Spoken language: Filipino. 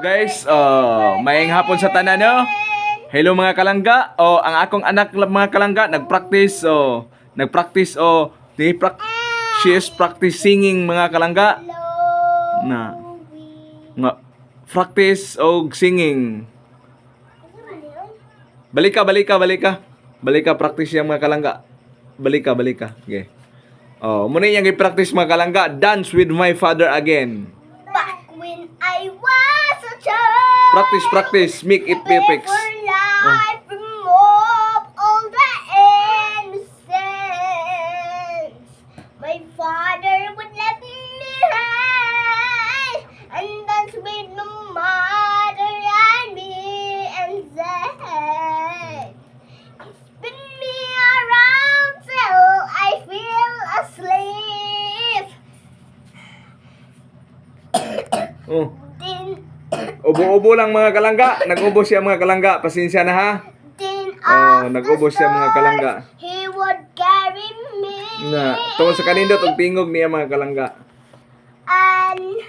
Guys, maayong hapon sa tanan no. Hello mga kalangga. Ang akong anak mga kalangga nagpractice she is practice singing mga kalangga. Nga practice og singing. Balika practice yang mga kalangga. Balika. Okay. Muna yang i-practice mga kalangga, dance with my father again. Back when I was a child. Practice, make it perfect. Before life removed all the innocence, my father would let me hide and dance with my mother and me and said, spin me around till I feel asleep. Then Ubo-ubo lang mga kalangga. Nag-ubo siya mga kalangga. Pasensya na ha. Nag-ubo siya mga kalangga. He would carry me. Tungkol sa kanindot, tingog niya mga kalangga. And